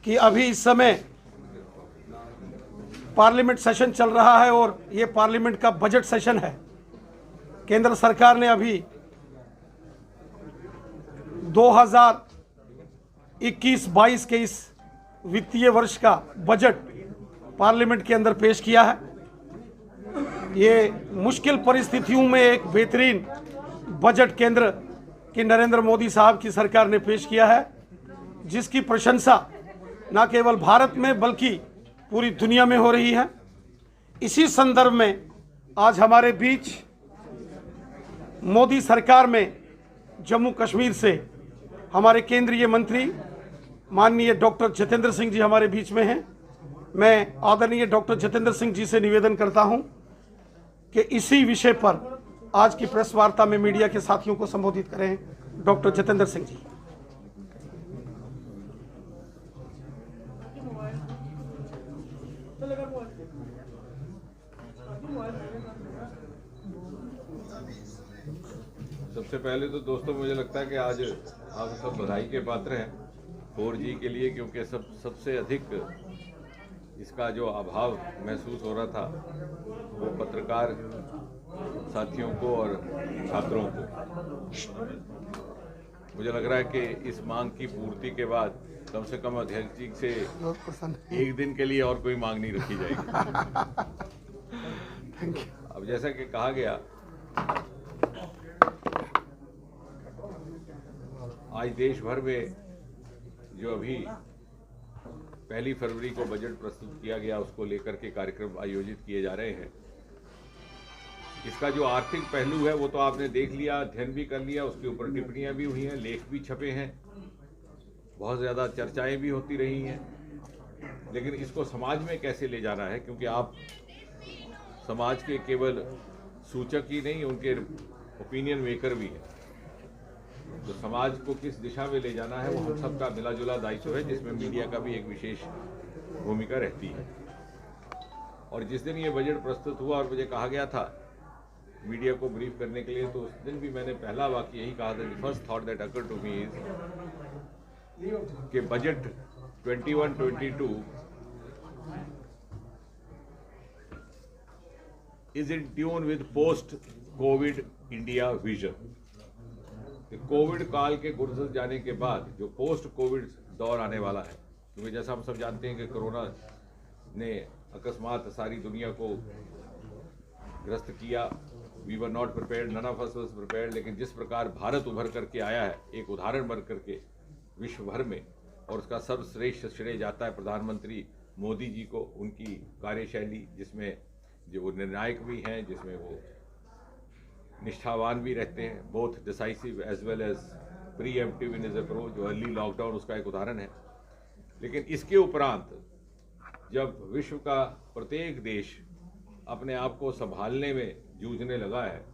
कि अभी इस समय पार्लियामेंट सेशन चल रहा है और ये पार्लियामेंट का बजट सेशन है। केंद्र सरकार ने अभी 2021-22 के इस वित्तीय वर्ष का बजट पार्लियामेंट के अंदर पेश किया है। ये मुश्किल परिस्थितियों में एक बेहतरीन बजट केंद्र की नरेंद्र मोदी साहब की सरकार ने पेश किया है, जिसकी प्रशंसा न केवल भारत में बल्कि पूरी दुनिया में हो रही है। इसी संदर्भ में आज हमारे बीच मोदी सरकार में जम्मू कश्मीर से हमारे केंद्रीय मंत्री माननीय डॉक्टर जितेंद्र सिंह जी हमारे बीच में हैं। मैं आदरणीय डॉक्टर जितेंद्र सिंह जी से निवेदन करता हूं कि इसी विषय पर आज की प्रेस वार्ता में मीडिया के साथियों को संबोधित करें। डॉक्टर जितेंद्र सिंह जी। सबसे पहले तो दोस्तों मुझे लगता है कि आज आप सब बधाई के पात्र हैं 4G के लिए, क्योंकि सबसे अधिक इसका जो अभाव महसूस हो रहा था वो पत्रकार साथियों को और छात्रों को। मुझे लग रहा है कि इस मांग की पूर्ति के बाद कम से कम अध्यक्ष जी से एक दिन के लिए और कोई मांग नहीं रखी जाएगी। अब जैसा कि कहा गया, आज देश भर में जो अभी 1 फरवरी को बजट प्रस्तुत किया गया उसको लेकर के कार्यक्रम आयोजित किए जा रहे हैं। इसका जो आर्थिक पहलू है वो तो आपने देख लिया, अध्ययन भी कर लिया, उसके ऊपर टिप्पणियां भी हुई हैं, लेख भी छपे हैं, बहुत ज़्यादा चर्चाएं भी होती रही हैं। लेकिन इसको समाज में कैसे ले जाना है, क्योंकि आप समाज के केवल सूचक ही नहीं, उनके ओपिनियन मेकर भी हैं। तो समाज को किस दिशा में ले जाना है वो हम सबका मिला जुला दायित्व है, जिसमें मीडिया का भी एक विशेष भूमिका रहती है। और जिस दिन ये बजट प्रस्तुत हुआ और मुझे कहा गया था मीडिया को ब्रीफ करने के लिए, तो उस दिन भी मैंने पहला वाक्य यही कहा था, the first thought that occurred to me is कि budget 21-22 is in tune with post Covid India vision. Covid काल के गुजर जाने के बाद जो पोस्ट कोविड दौर आने वाला है, क्योंकि जैसा हम सब जानते हैं कि कोरोना ने अकस्मात सारी दुनिया को ग्रस्त किया। We were not prepared, none of us was prepared. लेकिन जिस प्रकार भारत उभर करके आया है एक उदाहरण बन करके विश्व भर में, और उसका सर्वश्रेष्ठ श्रेय जाता है प्रधानमंत्री मोदी जी को, उनकी कार्यशैली जिसमें जो वो निर्णायक भी हैं, जिसमें वो निष्ठावान भी रहते हैं, both decisive as well as preemptive in his approach. जो अर्ली लॉकडाउन उसका एक उदाहरण है। लेकिन इसके उपरांत जब विश्व का प्रत्येक देश अपने आप को संभालने में जूझने लगा है,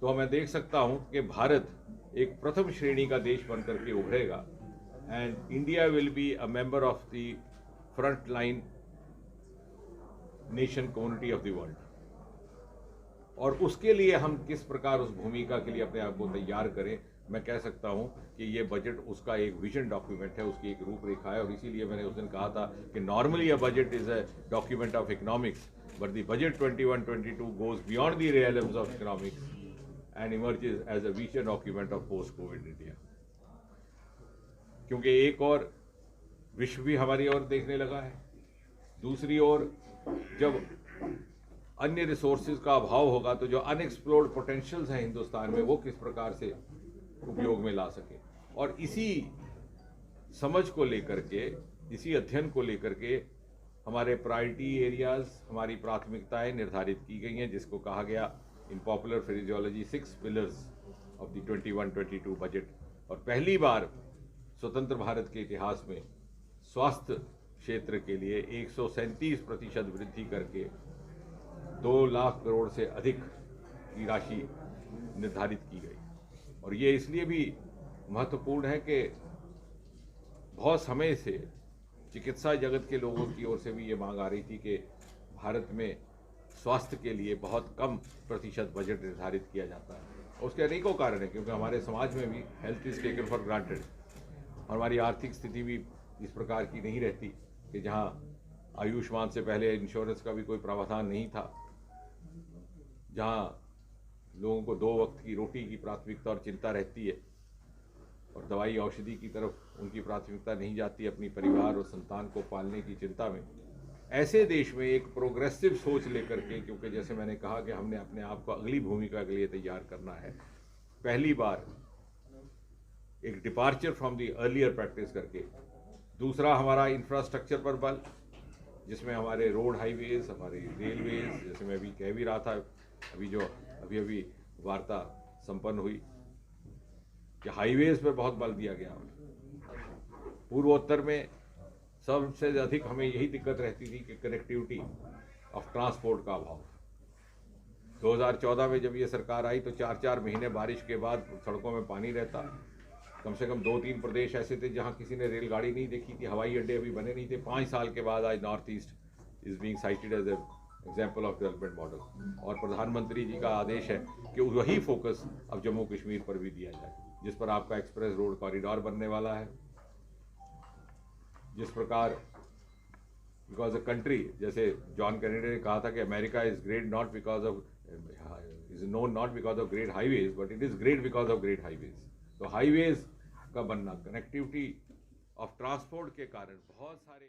तो मैं देख सकता हूं कि भारत एक प्रथम श्रेणी का देश बनकर के उभरेगा, and India will be a member of the front line nation community of the world. और उसके लिए हम किस प्रकार उस भूमिका के लिए अपने आप को तैयार करें, मैं कह सकता हूं कि ये बजट उसका एक विजन डॉक्यूमेंट है, उसकी एक रूपरेखा है। और इसीलिए मैंने उस दिन कहा था कि normally a budget is a document of economics, but the budget 21-22 goes beyond the realms of economics and emerges as a vision document of post Covid India. क्योंकि एक और विश्व भी हमारी ओर देखने लगा है, दूसरी ओर जब अन्य रिसोर्सेज का अभाव होगा तो जो अनएक्सप्लोर्ड पोटेंशियल्स हैं हिंदुस्तान में वो किस प्रकार से उपयोग में ला सके। और इसी समझ को लेकर के, इसी अध्ययन को लेकर के हमारे प्रायोरिटी एरियाज, हमारी प्राथमिकताएं निर्धारित की गई हैं, जिसको कहा गया in popular phraseology 6 pillars of the 21-22 budget. और पहली बार स्वतंत्र भारत के इतिहास में स्वास्थ्य क्षेत्र के लिए 137% वृद्धि करके 2 लाख करोड़ से अधिक की राशि निर्धारित की गई। और ये इसलिए भी महत्वपूर्ण है कि बहुत समय से चिकित्सा जगत के लोगों की ओर से भी ये मांग आ रही थी कि भारत में स्वास्थ्य के लिए बहुत कम प्रतिशत बजट निर्धारित किया जाता है। उसके अनेकों कारण हैं, क्योंकि हमारे समाज में भी health is taken for granted, हमारी आर्थिक स्थिति भी इस प्रकार की नहीं रहती कि जहां आयुष्मान से पहले इंश्योरेंस का भी कोई प्रावधान नहीं था, जहां लोगों को 2 वक्त की रोटी की प्राथमिकता और चिंता रहती है और दवाई औषधि की तरफ उनकी प्राथमिकता नहीं जाती अपनी परिवार और संतान को पालने की चिंता में। ऐसे देश में एक प्रोग्रेसिव सोच लेकर के, क्योंकि जैसे मैंने कहा कि हमने अपने आप को अगली भूमिका के लिए तैयार करना है, पहली बार एक departure from the earlier practice करके, दूसरा हमारा इंफ्रास्ट्रक्चर पर बल, जिसमें हमारे रोड हाईवेज, हमारे रेलवेज, जैसे मैं अभी कह भी रहा था, अभी वार्ता संपन्न हुई कि हाईवेज पर बहुत बल दिया गया। पूर्वोत्तर में सबसे अधिक हमें यही दिक्कत रहती थी कि कनेक्टिविटी ऑफ ट्रांसपोर्ट का अभाव। 2014 में जब ये सरकार आई तो 4-4 महीने बारिश के बाद सड़कों में पानी रहता। कम से कम 2-3 प्रदेश ऐसे थे जहां किसी ने रेलगाड़ी नहीं देखी थी, हवाई अड्डे अभी बने नहीं थे। 5 साल के बाद आज North East is being cited as a example of development model, और प्रधानमंत्री जी का आदेश है कि वही फोकस अब जम्मू कश्मीर पर भी दिया जाए, जिस पर आपका एक्सप्रेस रोड कॉरिडोर बनने वाला है। जिस प्रकार बिकॉज अ कंट्री, जैसे जॉन कैनेडी ने कहा था कि America is great not because of is known not because of great highways but it is great because of great highways. तो हाईवेज का बनना, कनेक्टिविटी ऑफ ट्रांसपोर्ट के कारण बहुत सारे